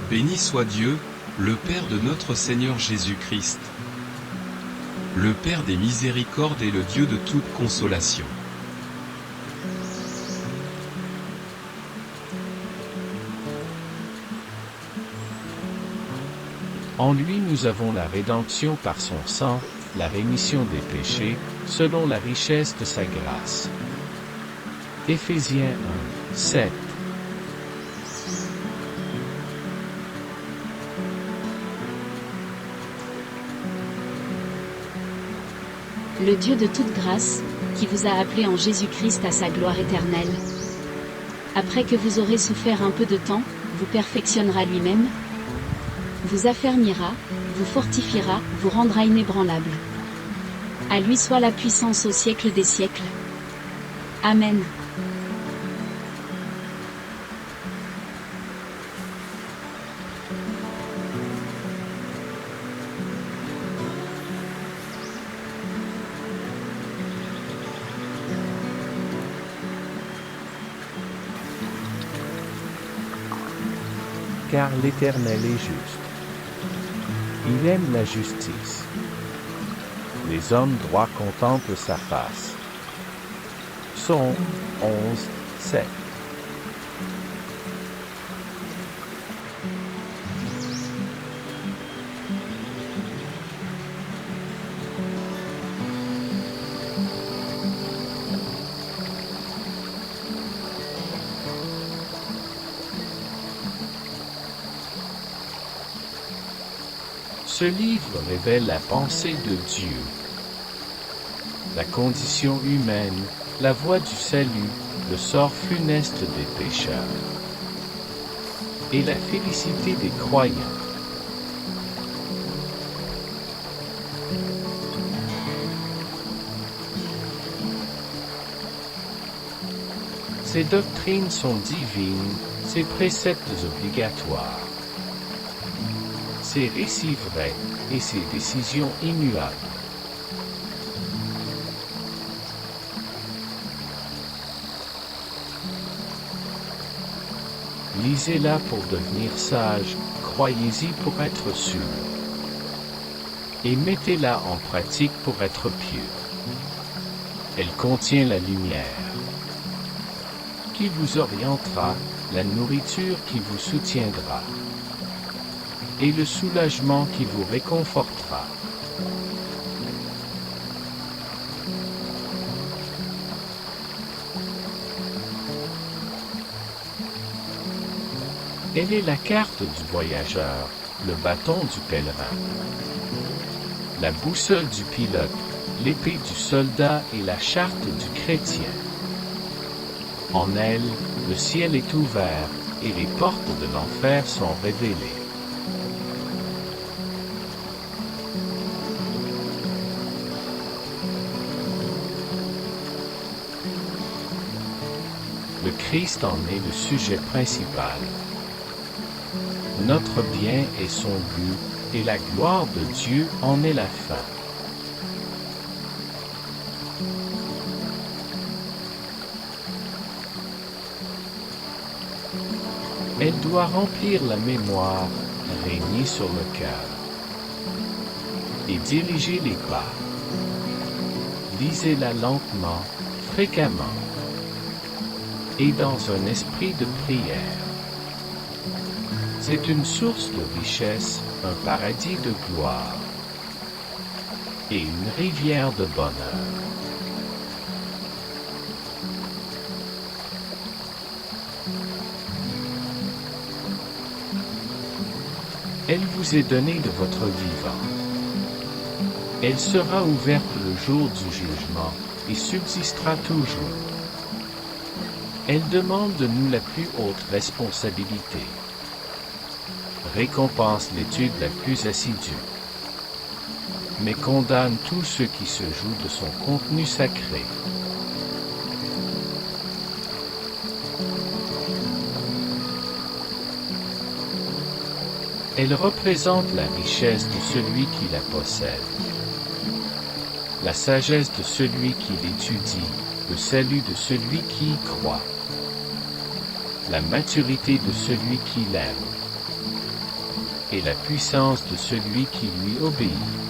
Béni soit Dieu, le Père de notre Seigneur Jésus-Christ, le Père des miséricordes et le Dieu de toute consolation. En lui nous avons la rédemption par son sang, la rémission des péchés, selon la richesse de sa grâce. Éphésiens 1, 7. Le Dieu de toute grâce, qui vous a appelé en Jésus-Christ à sa gloire éternelle. Après que vous aurez souffert un peu de temps, vous perfectionnera lui-même, vous affermira, vous fortifiera, vous rendra inébranlable. À lui soit la puissance au siècle des siècles. Amen. Car l'Éternel est juste. Il aime la justice. Les hommes droits contemplent sa face. Psaume 11, 7. Ce livre révèle la pensée de Dieu, la condition humaine, la voie du salut, le sort funeste des pécheurs et la félicité des croyants. Ces doctrines sont divines, ces préceptes obligatoires, ces récits vrais et ces décisions immuables. Lisez-la pour devenir sage, croyez-y pour être sûr, et mettez-la en pratique pour être pieux. Elle contient la lumière qui vous orientera, la nourriture qui vous soutiendra, et le soulagement qui vous réconfortera. Elle est la carte du voyageur, le bâton du pèlerin, la boussole du pilote, l'épée du soldat et la charte du chrétien. En elle, le ciel est ouvert et les portes de l'enfer sont révélées. Le Christ en est le sujet principal. Notre bien est son but, et la gloire de Dieu en est la fin. Elle doit remplir la mémoire, régner sur le cœur, et diriger les pas. Lisez-la lentement, fréquemment, et dans un esprit de prière. C'est une source de richesse, un paradis de gloire, et une rivière de bonheur. Elle vous est donnée de votre vivant. Elle sera ouverte le jour du jugement, et subsistera toujours. Elle demande de nous la plus haute responsabilité. Récompense l'étude la plus assidue, mais condamne tout ce qui se joue de son contenu sacré. Elle représente la richesse de celui qui la possède. la sagesse de celui qui l'étudie, le salut de celui qui y croit, la maturité de celui qui l'aime, et la puissance de celui qui lui obéit.